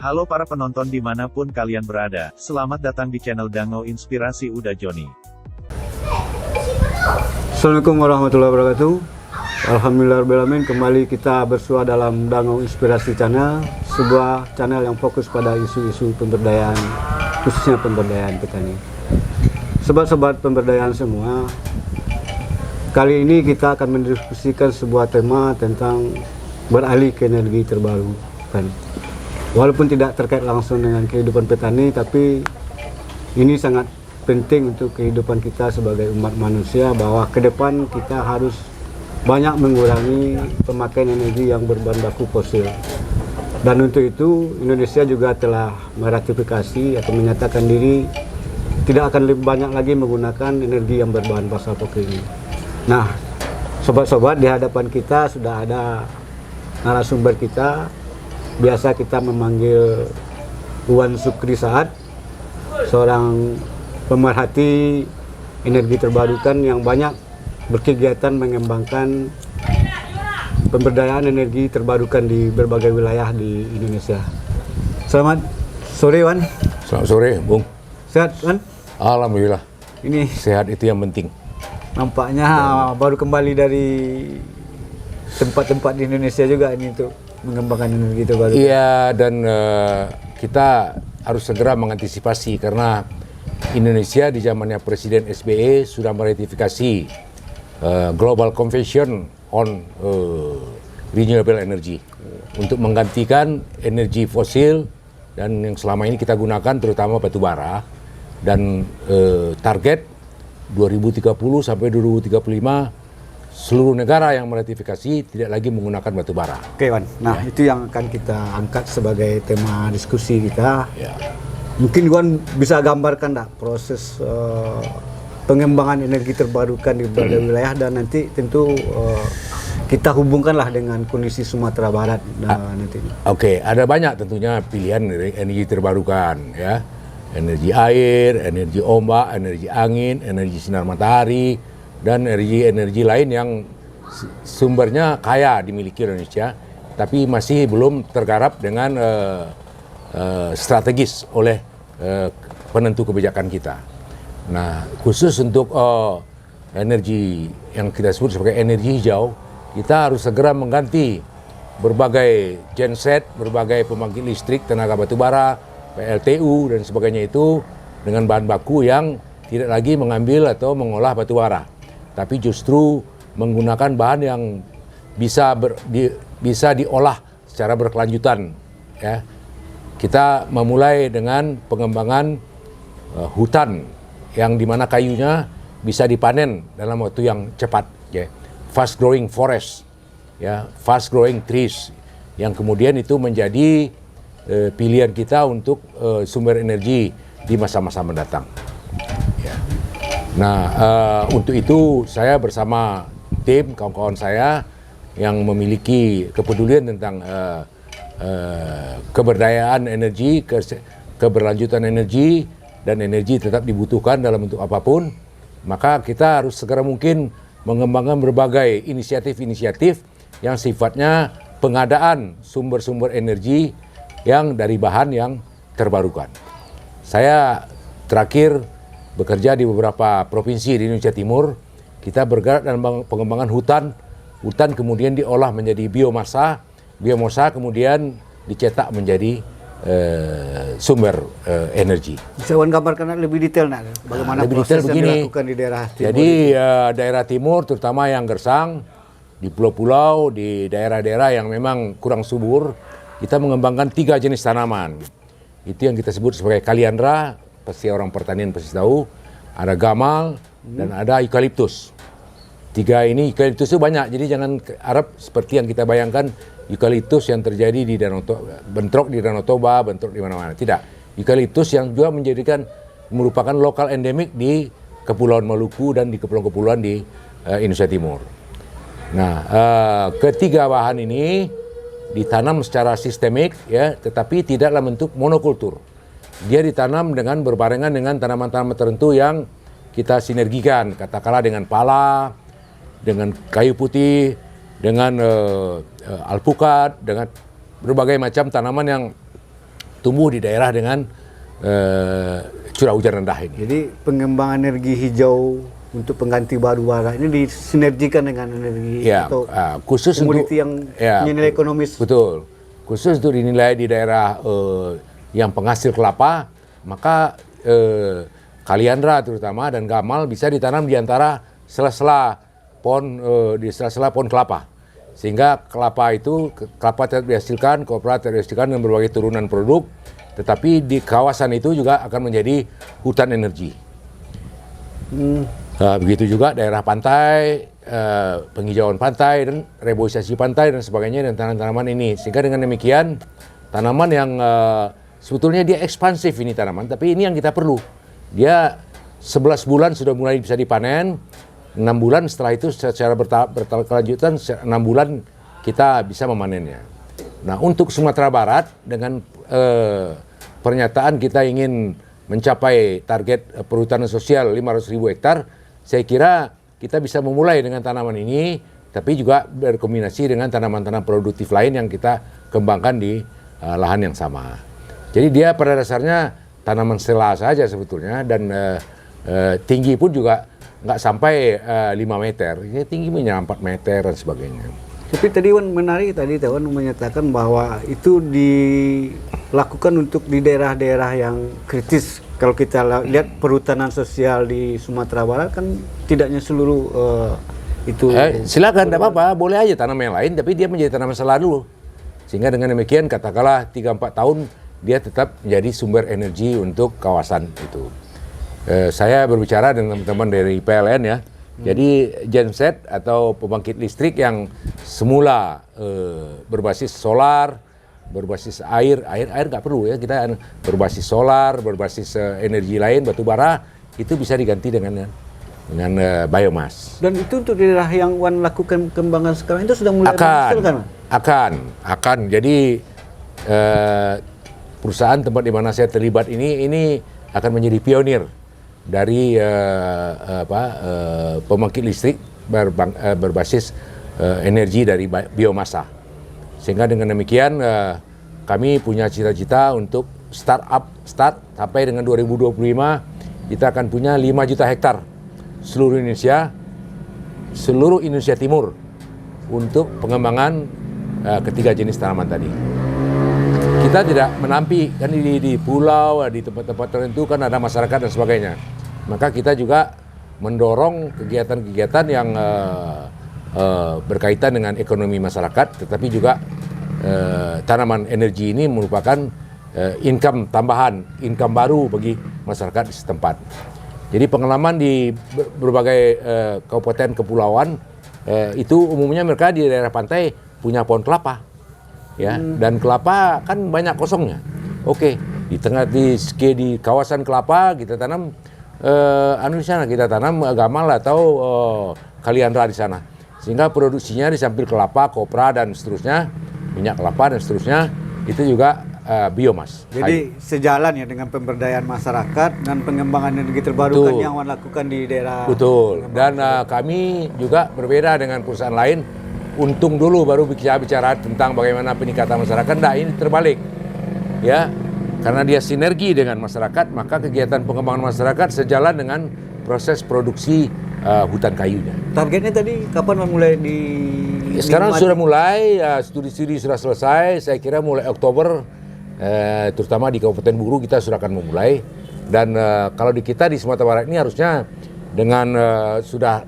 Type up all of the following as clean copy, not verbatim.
Halo para penonton dimanapun kalian berada, selamat datang di channel Dango Inspirasi Uda Joni. Assalamualaikum warahmatullahi wabarakatuh. Alhamdulillahirrahmanirrahim, kembali kita bersua dalam Dango Inspirasi Channel, sebuah channel yang fokus pada isu-isu pemberdayaan, khususnya pemberdayaan petani. Sobat-sobat pemberdayaan semua, kali ini kita akan mendiskusikan sebuah tema tentang beralih ke energi terbarukan. Walaupun tidak terkait langsung dengan kehidupan petani, tapi ini sangat penting untuk kehidupan kita sebagai umat manusia, bahwa ke depan kita harus banyak mengurangi pemakaian energi yang berbahan baku fosil. Dan untuk itu Indonesia juga telah meratifikasi atau menyatakan diri tidak akan lebih banyak lagi menggunakan energi yang berbahan bakar fosil ini. Nah, sobat-sobat, di hadapan kita sudah ada narasumber kita. Biasa kita memanggil Wan Sukri Saad, seorang pemerhati energi terbarukan yang banyak berkegiatan mengembangkan pemberdayaan energi terbarukan di berbagai wilayah di Indonesia. Selamat sore, Wan. Selamat sore, Bung. Sehat, Wan? Alhamdulillah. Ini Sehat itu yang penting. nampaknya baru kembali dari tempat-tempat di Indonesia juga ini untuk mengembangkan energi terbarukan. Iya, dan kita harus segera mengantisipasi karena Indonesia di zamannya Presiden SBY sudah meratifikasi Global Convention on Renewable Energy untuk menggantikan energi fosil dan yang selama ini kita gunakan terutama batu bara, dan target 2030 sampai 2035 seluruh negara yang meratifikasi tidak lagi menggunakan batu bara. Oke, Wan. Nah, itu yang akan kita angkat sebagai tema diskusi kita. Ya. Mungkin Wan bisa gambarkan proses pengembangan energi terbarukan di berbagai wilayah, dan nanti tentu kita hubungkanlah dengan kondisi Sumatera Barat nanti. Oke, ada banyak tentunya pilihan dari energi terbarukan, ya. Energi air, energi ombak, energi angin, energi sinar matahari, dan energi lain yang sumbernya kaya dimiliki Indonesia, tapi masih belum tergarap dengan strategis oleh penentu kebijakan kita. Nah, khusus untuk energi yang kita sebut sebagai energi hijau, kita harus segera mengganti berbagai genset, berbagai pembangkit listrik tenaga batu bara, PLTU dan sebagainya itu dengan bahan baku yang tidak lagi mengambil atau mengolah batu bara, tapi justru menggunakan bahan yang bisa diolah secara berkelanjutan. Ya, kita memulai dengan pengembangan hutan yang dimana kayunya bisa dipanen dalam waktu yang cepat. Ya, fast growing forest, ya, fast growing trees, yang kemudian itu menjadi pilihan kita untuk sumber energi di masa-masa mendatang. Ya. Nah, untuk itu saya bersama tim kawan-kawan saya yang memiliki kepedulian tentang keberdayaan energi, keberlanjutan energi, dan energi tetap dibutuhkan dalam bentuk apapun, maka kita harus segera mungkin mengembangkan berbagai inisiatif-inisiatif yang sifatnya pengadaan sumber-sumber energi yang dari bahan yang terbarukan. Saya terakhir bekerja di beberapa provinsi di Indonesia Timur. Kita bergerak dalam pengembangan hutan kemudian diolah menjadi biomasa kemudian dicetak menjadi sumber energi. Bisa Wan gambarkan lebih detail bagaimana lebih proses detail yang begini. dilakukan di daerah timur? Jadi daerah timur terutama yang gersang, di pulau-pulau, di daerah-daerah yang memang kurang subur, kita mengembangkan 3 jenis tanaman. Itu yang kita sebut sebagai kaliandra, pasti orang pertanian pasti tahu. Ada gamal dan ada eukaliptus. 3 ini, eukaliptus itu banyak, jadi jangan harap seperti yang kita bayangkan eukaliptus yang terjadi di bentrok di Danau Toba, bentrok di mana-mana. Tidak. Eukaliptus yang juga merupakan lokal endemik di Kepulauan Maluku dan di kepulauan-kepulauan di Indonesia Timur. Nah, ketiga bahan ini ditanam secara sistemik, ya, tetapi tidak dalam bentuk monokultur. Dia ditanam dengan berbarengan dengan tanaman-tanaman tertentu yang kita sinergikan, katakanlah dengan pala, dengan kayu putih, dengan alpukat, dengan berbagai macam tanaman yang tumbuh di daerah dengan curah hujan rendah ini. Jadi pengembangan energi hijau untuk pengganti batu bara ini disinergikan dengan energi Ya, atau khusus komoditi yang punya nilai ekonomis. Betul. Khusus untuk dinilai di daerah yang penghasil kelapa, maka kaliandra terutama dan gamal bisa ditanam di antara sela-sela pohon kelapa. Sehingga kelapa tetap dihasilkan, kopra tetap dihasilkan dengan berbagai turunan produk, tetapi di kawasan itu juga akan menjadi hutan energi. Begitu juga daerah pantai, penghijauan pantai dan reboisasi pantai dan sebagainya dan tanaman-tanaman ini. Sehingga dengan demikian tanaman yang sebetulnya dia ekspansif ini tanaman, tapi ini yang kita perlu. Dia 11 bulan sudah mulai bisa dipanen, 6 bulan setelah itu secara berkelanjutan 6 bulan kita bisa memanennya. Nah, untuk Sumatera Barat dengan pernyataan kita ingin mencapai target perhutanan sosial 500.000 hektar, saya kira kita bisa memulai dengan tanaman ini, tapi juga berkombinasi dengan tanaman-tanaman produktif lain yang kita kembangkan di lahan yang sama. Jadi dia pada dasarnya tanaman sela saja sebetulnya, dan tinggi pun juga nggak sampai 5 meter, ya, tingginya 4 meter dan sebagainya. Tapi tadi Wan menarik, tadi Wan menyatakan bahwa itu dilakukan untuk di daerah-daerah yang kritis. Kalau kita lihat perhutanan sosial di Sumatera Barat kan tidaknya seluruh itu. Silakan, tidak apa-apa, boleh aja tanam yang lain, tapi dia menjadi tanaman sela dulu. Sehingga dengan demikian katakanlah 3-4 tahun dia tetap menjadi sumber energi untuk kawasan itu. Saya berbicara dengan teman-teman dari PLN ya. Jadi genset atau pembangkit listrik yang semula berbasis solar, berbasis air nggak perlu ya, kita berbasis solar, berbasis energi lain, batu bara, itu bisa diganti dengan biomas. Dan itu untuk daerah yang Wan lakukan kembangan sekarang itu sudah mulai menghasilkan? Akan. Jadi perusahaan tempat di mana saya terlibat ini akan menjadi pionir dari pembangkit listrik berbasis energi dari biomasa. Sehingga dengan demikian kami punya cita-cita untuk start sampai dengan 2025 kita akan punya 5 juta hektar seluruh Indonesia Timur untuk pengembangan ketiga jenis tanaman tadi. Kita tidak menampi, kan di pulau, di tempat-tempat tertentu kan ada masyarakat dan sebagainya. Maka kita juga mendorong kegiatan-kegiatan yang berkaitan dengan ekonomi masyarakat, tetapi juga tanaman energi ini merupakan income tambahan, income baru bagi masyarakat di setempat. Jadi pengalaman di berbagai kabupaten kepulauan itu umumnya mereka di daerah pantai punya pohon kelapa. Ya, dan kelapa kan banyak kosongnya. Oke, di kawasan kelapa kita tanam di sana kita tanam gamal atau kaliandra di sana. Sehingga produksinya di samping kelapa, kopra dan seterusnya, minyak kelapa dan seterusnya itu juga biomas. Jadi sejalan ya dengan pemberdayaan masyarakat dan pengembangan energi terbarukan yang Wan lakukan di daerah. Betul. Dan kami juga berbeda dengan perusahaan lain. Untung dulu baru bicara tentang bagaimana peningkatan masyarakat. Nah, ini terbalik, ya, karena dia sinergi dengan masyarakat, maka kegiatan pengembangan masyarakat sejalan dengan proses produksi hutan kayunya. Targetnya tadi kapan mulai di? Sekarang sudah mulai, studi sudah selesai. Saya kira mulai Oktober, terutama di Kabupaten Buru kita sudah akan memulai. Dan kalau di kita di Sumatera Barat ini harusnya dengan sudah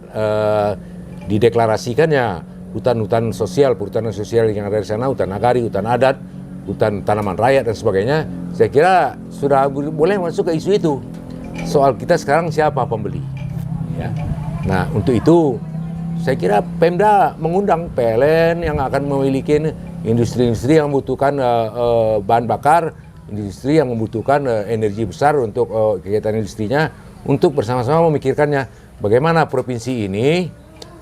dideklarasikannya hutan-hutan sosial, perhutanan sosial yang ada di sana, hutan nagari, hutan adat, hutan tanaman rakyat dan sebagainya, saya kira sudah boleh masuk ke isu itu. Soal kita sekarang siapa pembeli, ya. Nah, untuk itu saya kira Pemda mengundang PLN yang akan memiliki industri-industri yang membutuhkan bahan bakar, industri yang membutuhkan energi besar untuk kegiatan industrinya, untuk bersama-sama memikirkannya bagaimana provinsi ini,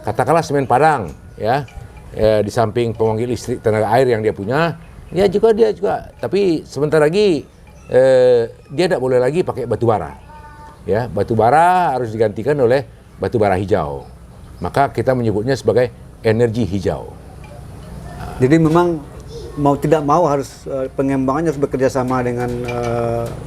katakanlah Semen Padang, ya, di samping pembangkit listrik tenaga air yang dia punya, dia juga tapi sebentar lagi dia tidak boleh lagi pakai batu bara, ya, batu bara harus digantikan oleh batu bara hijau, maka kita menyebutnya sebagai energi hijau. Jadi memang mau tidak mau harus pengembangannya harus bekerja sama dengan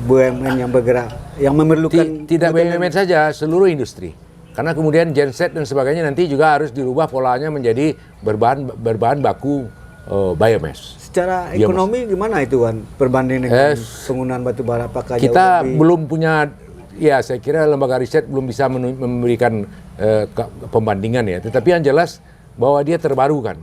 BUMN yang bergerak, yang memerlukan Tidak BUMN saja, seluruh industri. Karena kemudian genset dan sebagainya nanti juga harus dirubah polanya menjadi berbahan baku biomass. Secara ekonomi gimana itu Wan? Perbanding dengan penggunaan batu bara, apakah kita jauh lebih... belum punya, ya saya kira lembaga riset belum bisa memberikan pembandingan ya. Tetapi yang jelas bahwa dia terbarukan.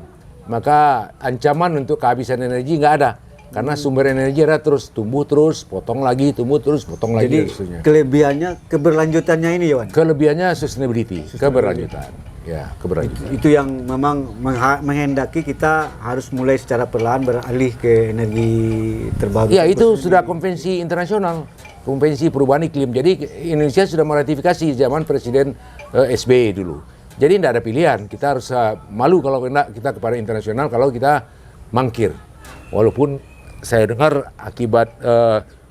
Maka ancaman untuk kehabisan energi nggak ada. Karena sumber energi ada terus tumbuh terus, potong lagi, tumbuh terus, potong lagi. Jadi kelebihannya keberlanjutannya ini Wan? Kelebihannya sustainability, keberlanjutan. Ya, keberlanjutan. Itu yang memang menghendaki kita harus mulai secara perlahan beralih ke energi terbarukan. Ya, itu sudah konvensi internasional, konvensi perubahan iklim. Jadi Indonesia sudah meratifikasi zaman Presiden SBY dulu. Jadi tidak ada pilihan, kita harus malu kalau kita kepada internasional kalau kita mangkir. Walaupun saya dengar akibat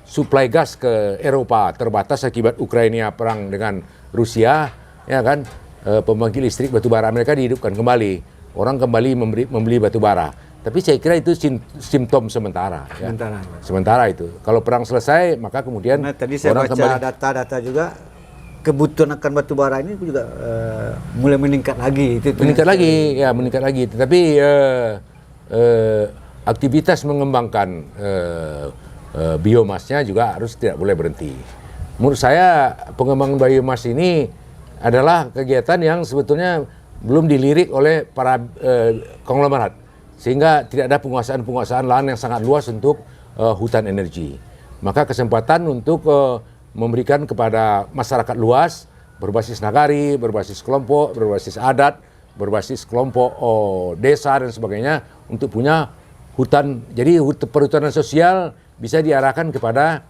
suplai gas ke Eropa terbatas akibat Ukraina perang dengan Rusia, ya kan, pembangkit listrik batubara mereka dihidupkan kembali. Orang kembali membeli batubara. Tapi saya kira itu simptom sementara. Ya. Sementara itu. Kalau perang selesai, maka kemudian nah, tadi saya orang baca kembali. Data-data juga. Kebutuhan akan batu bara ini juga mulai meningkat lagi. Meningkat lagi. Tetapi aktivitas mengembangkan biomasnya juga harus tidak boleh berhenti. Menurut saya pengembangan biomas ini adalah kegiatan yang sebetulnya belum dilirik oleh para konglomerat, sehingga tidak ada penguasaan lahan yang sangat luas untuk hutan energi. Maka kesempatan untuk memberikan kepada masyarakat luas berbasis nagari, berbasis kelompok, berbasis adat, berbasis kelompok desa dan sebagainya untuk punya hutan. Jadi perhutanan sosial bisa diarahkan kepada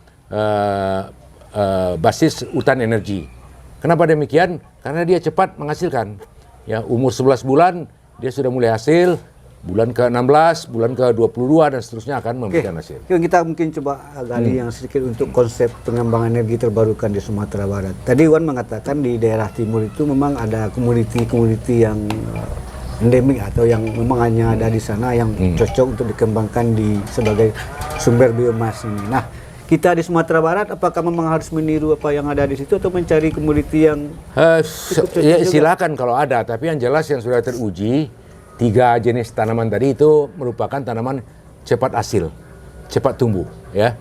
basis hutan energi. Kenapa demikian? Karena dia cepat menghasilkan. Ya, umur 11 bulan dia sudah mulai hasil. Bulan ke-16, bulan ke-22 dan seterusnya akan memberikan hasil. Kita mungkin coba gali yang sedikit untuk konsep pengembangan energi terbarukan di Sumatera Barat. Tadi Wan mengatakan di daerah timur itu memang ada komoditi-komoditi yang endemik atau yang memang hanya ada di sana yang cocok untuk dikembangkan sebagai sumber biomas ini. Nah, kita di Sumatera Barat apakah memang harus meniru apa yang ada di situ atau mencari komoditi yang ya, silakan kalau ada, tapi yang jelas yang sudah teruji 3 jenis tanaman tadi itu merupakan tanaman cepat hasil, cepat tumbuh, ya,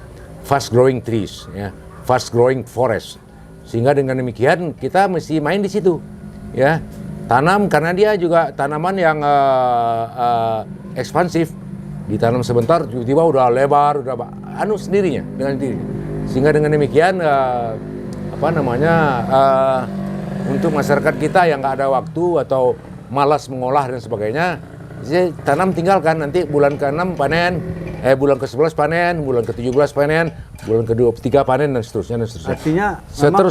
fast growing trees, ya, fast growing forest. Sehingga dengan demikian kita mesti main di situ, ya, tanam karena dia juga tanaman yang ekspansif, ditanam sebentar tiba-tiba udah lebar, udah sendirinya dengan diri. Sehingga dengan demikian untuk masyarakat kita yang nggak ada waktu atau malas mengolah dan sebagainya, tanam tinggalkan, nanti bulan ke-6 panen, bulan ke-11 panen, bulan ke-17 panen, bulan ke-23 panen dan seterusnya. Artinya secara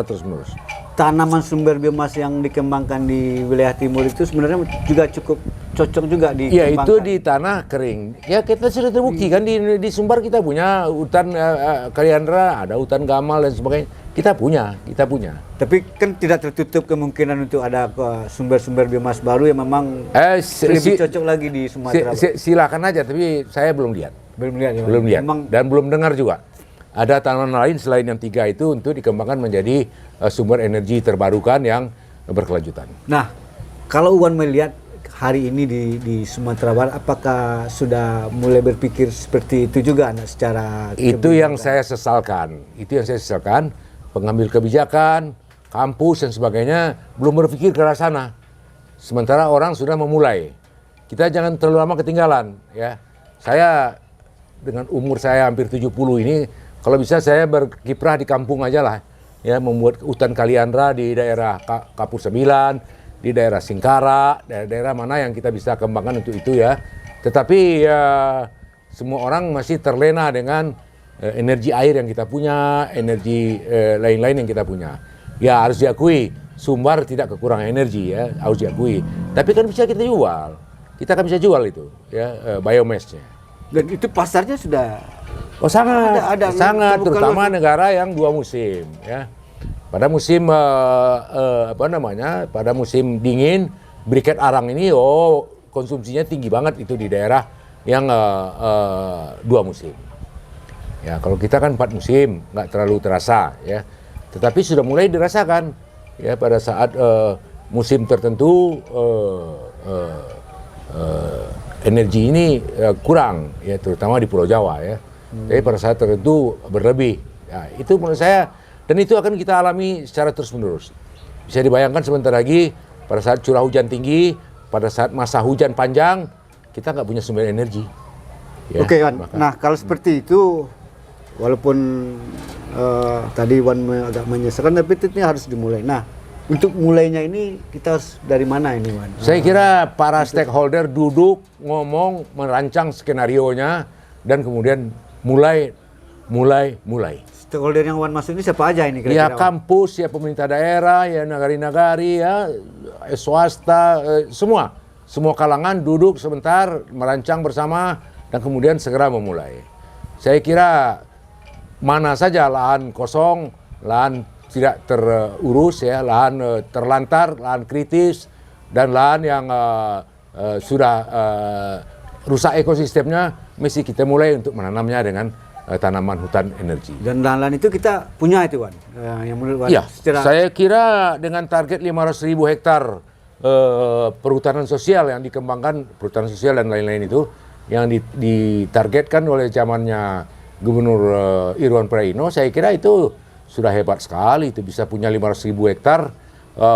terus menerus. Tanaman sumber biomas yang dikembangkan di wilayah timur itu sebenarnya juga cukup cocok juga dikembangkan. Ya, itu di tanah kering. Ya, kita sudah terbukti kan di Sumbar kita punya hutan kaliandra, ada hutan gamal dan sebagainya. Kita punya. Tapi kan tidak tertutup kemungkinan untuk ada sumber-sumber biomas baru yang memang lebih cocok lagi di Sumatera. Silakan aja, tapi saya belum lihat. Belum lihat. Dan belum dengar juga. Ada tanaman lain selain yang 3 itu untuk dikembangkan menjadi sumber energi terbarukan yang berkelanjutan. Nah, kalau Wan melihat hari ini di Sumatera Barat, apakah sudah mulai berpikir seperti itu juga secara Itu yang saya sesalkan. Pengambil kebijakan, kampus dan sebagainya belum berpikir ke arah sana. Sementara orang sudah memulai. Kita jangan terlalu lama ketinggalan, ya. Saya dengan umur saya hampir 70 ini, kalau bisa saya berkiprah di kampung aja lah, ya, membuat hutan kaliandra di daerah Kapur 9, di daerah Singkara, daerah mana yang kita bisa kembangkan untuk itu, ya. Tetapi ya, semua orang masih terlena dengan energi air yang kita punya, energi lain-lain yang kita punya. Ya, harus diakui, Sumbar tidak kekurangan energi, ya, harus diakui. Tapi kan bisa kita jual. Kita kan bisa jual itu, ya, biomass-nya. Dan itu pasarnya sudah sangat terutama negara yang 2 musim, ya. Pada musim pada musim dingin, briket arang ini konsumsinya tinggi banget itu di daerah yang 2 musim. Ya, kalau kita kan 4 musim, nggak terlalu terasa ya. Tetapi sudah mulai dirasakan ya pada saat musim tertentu energi ini kurang ya, terutama di Pulau Jawa ya. Tapi pada saat tertentu berlebih. Ya, itu menurut saya, dan itu akan kita alami secara terus-menerus. Bisa dibayangkan sebentar lagi pada saat curah hujan tinggi, pada saat masa hujan panjang, kita nggak punya sumber energi. Ya, Oke, Wan. Nah, kalau seperti itu, walaupun tadi Wan agak menyesalkan, tapi ini harus dimulai. Nah, untuk mulainya ini kita harus dari mana ini, Wan? Saya kira para stakeholder duduk, ngomong, merancang skenarionya, dan kemudian mulai. Stakeholder yang Wan maksud ini siapa aja ini Ya kira-kira? kampus, ya pemerintah daerah, ya nagari-nagari, ya swasta, semua kalangan duduk sebentar, merancang bersama, dan kemudian segera memulai. Saya kira mana saja lahan kosong, lahan tidak terurus, ya, lahan terlantar, lahan kritis, dan lahan yang sudah rusak ekosistemnya, mesti kita mulai untuk menanamnya dengan tanaman hutan energi. Dan lahan-lahan itu kita punya itu, Wan. Yang menurut Wan Ya, saya kira dengan target 500.000 hektar perhutanan sosial yang dikembangkan, perhutanan sosial dan lain-lain itu, yang ditargetkan oleh zamannya Gubernur Irwan Prayitno, saya kira itu sudah hebat sekali, itu bisa punya 500.000 hektar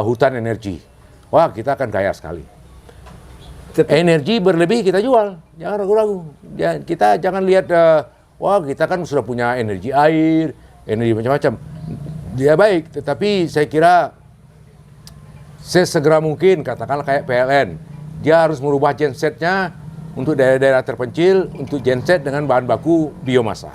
hutan energi. Wah, kita akan kaya sekali. Energi berlebih kita jual, jangan ragu-ragu. Kita jangan lihat, wah kita kan sudah punya energi air, energi macam-macam. Dia baik, tetapi saya kira sesegera mungkin, katakanlah kayak PLN, dia harus merubah gensetnya untuk daerah-daerah terpencil, untuk genset dengan bahan baku biomasa.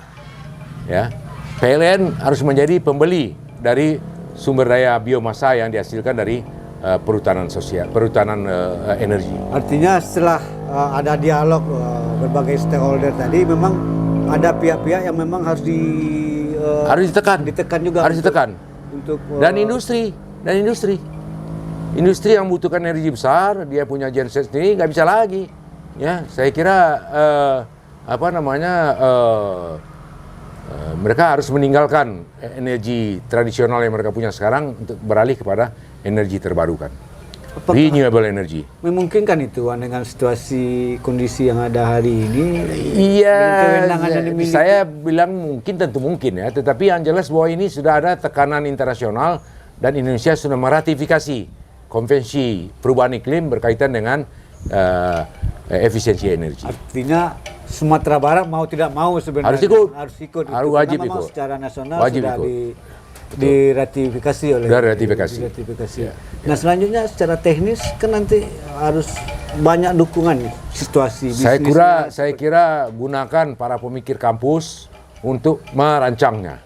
Ya, PLN harus menjadi pembeli dari sumber daya biomasa yang dihasilkan dari perhutanan sosial, perhutanan energi. Artinya setelah ada dialog berbagai stakeholder tadi, memang ada pihak-pihak yang memang harus harus ditekan juga, harus ditekan untuk dan industri yang membutuhkan energi besar, dia punya genset sendiri, nggak bisa lagi. Ya, saya kira mereka harus meninggalkan energi tradisional yang mereka punya sekarang untuk beralih kepada energi terbarukan, renewable energy. Memungkinkan itu, Wan, dengan situasi kondisi yang ada hari ini? Iya, kewenangan yang dimiliki. saya bilang mungkin, tentu mungkin ya, tetapi yang jelas bahwa ini sudah ada tekanan internasional dan Indonesia sudah meratifikasi konvensi perubahan iklim berkaitan dengan efisiensi energi. Artinya Sumatera Barat mau tidak mau sebenarnya Harus ikut. Harus ikut. Harus Karena wajib memang ikut. secara nasional Wajib sudah ikut. diratifikasi oleh. Sudah ratifikasi. diratifikasi. Ya, Nah, selanjutnya secara teknis kan nanti harus banyak dukungan situasi bisnisnya. Saya kira gunakan para pemikir kampus untuk merancangnya.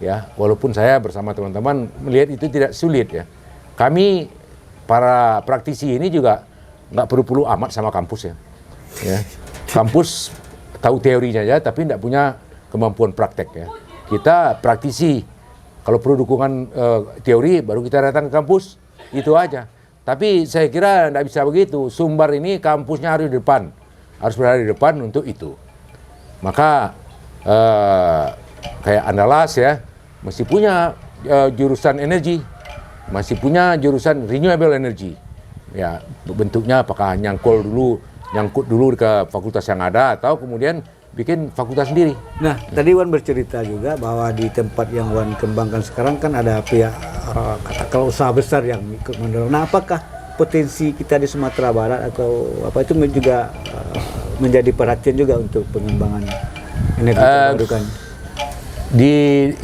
Ya, walaupun saya bersama teman-teman melihat itu tidak sulit ya. Kami para praktisi ini juga nggak perlu amat sama kampus ya. Ya. Kampus tahu teorinya aja, tapi tidak punya kemampuan praktek ya. Kita praktisi, kalau perlu dukungan teori, baru kita datang ke kampus, itu aja. Tapi saya kira tidak bisa begitu. Sumbar ini kampusnya harus di depan, harus berada di depan untuk itu. Maka kayak Andalas ya, masih punya jurusan energi, masih punya jurusan renewable energy. Ya, bentuknya apakah nyangkut dulu ke fakultas yang ada atau kemudian bikin fakultas sendiri. Nah, tadi Wan bercerita juga bahwa di tempat yang Wan kembangkan sekarang kan ada pihak katakanlah usaha besar yang ikut mendorong. Nah, apakah potensi kita di Sumatera Barat atau apa itu juga menjadi perhatian juga untuk pengembangan energi terbarukan? Di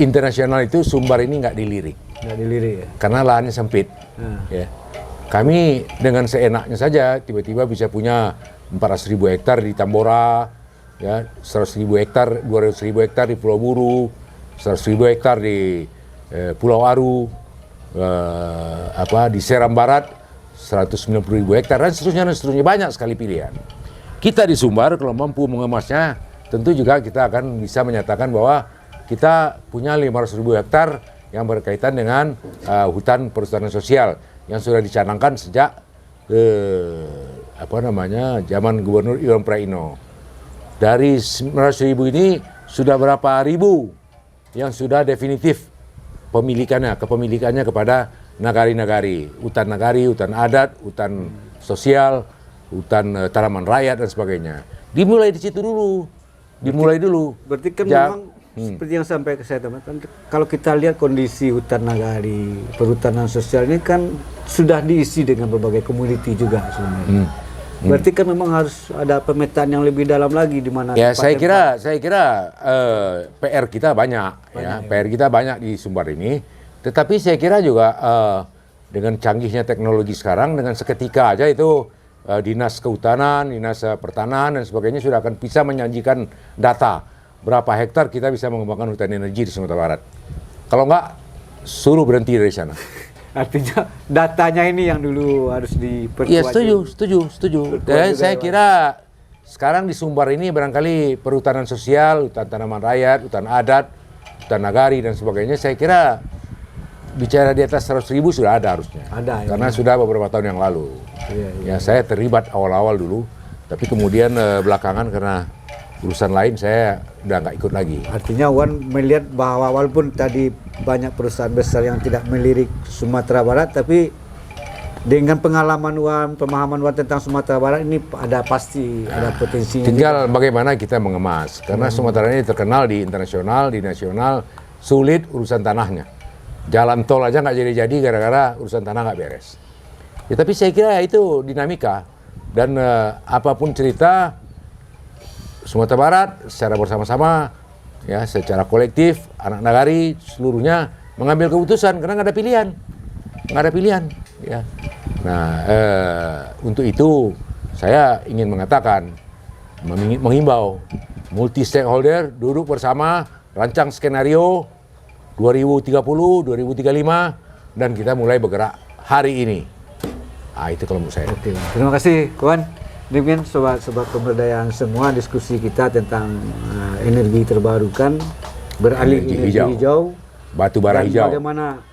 internasional itu Sumbar ini nggak dilirik. Nggak dilirik ya? Karena lahannya sempit. Ya. Kami dengan seenaknya saja tiba-tiba bisa punya 400.000 hektar di Tambora, ya, 100.000 hektar, 200.000 hektar di Pulau Buru, 100.000 hektar di Pulau Aru, di Seram Barat, 190.000 hektar dan seterusnya banyak sekali pilihan. Kita di Sumbar kalau mampu mengemasnya, tentu juga kita akan bisa menyatakan bahwa kita punya 500.000 hektar yang berkaitan dengan hutan perhutanan sosial yang sudah dicanangkan sejak zaman Gubernur Irwan Prayitno. Dari 900.000 ini sudah berapa ribu yang sudah definitif kepemilikannya kepada nagari-nagari, hutan nagari, hutan adat, hutan sosial, hutan tanaman rakyat dan sebagainya. Dimulai di situ dulu. Dimulai dulu. Berarti kan memang seperti yang sampai ke saya teman-teman, kalau kita lihat kondisi hutan nagari, perhutanan sosial ini kan sudah diisi dengan berbagai community juga sebenarnya. Berarti kan memang harus ada pemetaan yang lebih dalam lagi di mana. Ya, saya kira PR kita banyak ya. PR kita banyak di Sumbar ini. Tetapi saya kira juga dengan canggihnya teknologi sekarang, dengan seketika aja itu Dinas Kehutanan, Dinas Pertanahan dan sebagainya sudah akan bisa menyajikan data berapa hektar kita bisa mengembangkan hutan energi di Sumatera Barat. Kalau enggak, suruh berhenti dari sana. Artinya datanya ini yang dulu harus diperkuat. Iya, setuju. Dan saya kira sekarang di Sumbar ini barangkali perhutanan sosial, hutan tanaman rakyat, hutan adat, hutan nagari dan sebagainya, saya kira bicara di atas 100.000 sudah ada harusnya. Ada, karena sudah beberapa tahun yang lalu. Iya. Ya, saya terlibat awal-awal dulu, tapi kemudian belakangan karena urusan lain saya udah nggak ikut lagi. Artinya Wan melihat bahwa walaupun tadi banyak perusahaan besar yang tidak melirik Sumatera Barat, tapi dengan pengalaman Wan, pemahaman Wan tentang Sumatera Barat ini pasti ada potensinya. Tinggal bagaimana kita mengemas, karena Sumatera ini terkenal di internasional, di nasional, sulit urusan tanahnya. Jalan tol aja nggak jadi-jadi gara-gara urusan tanah nggak beres. Ya, tapi saya kira itu dinamika dan apapun cerita Sumatera Barat secara bersama-sama, ya secara kolektif, anak nagari seluruhnya mengambil keputusan karena nggak ada pilihan, ya. Nah, untuk itu saya ingin mengatakan, menghimbau multi stakeholder duduk bersama, rancang skenario 2030, 2035 dan kita mulai bergerak hari ini. Itu kalau menurut saya. Oke, terima kasih kawan. Demikian sobat-sobat pemberdayaan semua diskusi kita tentang energi terbarukan, beralih energi hijau, batu bara hijau. Bagaimana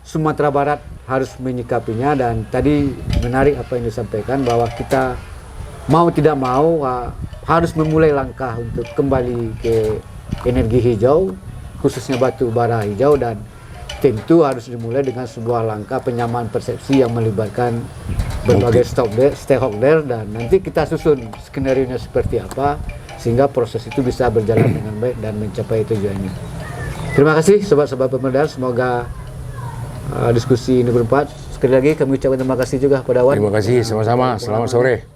Sumatera Barat harus menyikapinya, dan tadi menarik apa yang disampaikan bahwa kita mau tidak mau harus memulai langkah untuk kembali ke energi hijau, khususnya batu bara hijau, dan tentu harus dimulai dengan sebuah langkah penyamaan persepsi yang melibatkan berbagai stakeholder, dan nanti kita susun skenario-nya seperti apa sehingga proses itu bisa berjalan dengan baik dan mencapai tujuannya. Terima kasih sobat-sobat pemberdayaan, semoga diskusi ini bermanfaat. Sekali lagi kami ucapkan terima kasih juga kepada Wan. Terima kasih sama-sama. Selamat sore.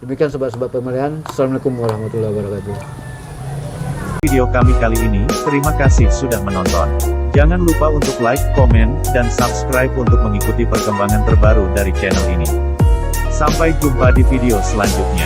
Demikian sobat-sobat pemberdayaan. Assalamualaikum warahmatullahi wabarakatuh. Video kami kali ini, terima kasih sudah menonton. Jangan lupa untuk like, komen, dan subscribe untuk mengikuti perkembangan terbaru dari channel ini. Sampai jumpa di video selanjutnya.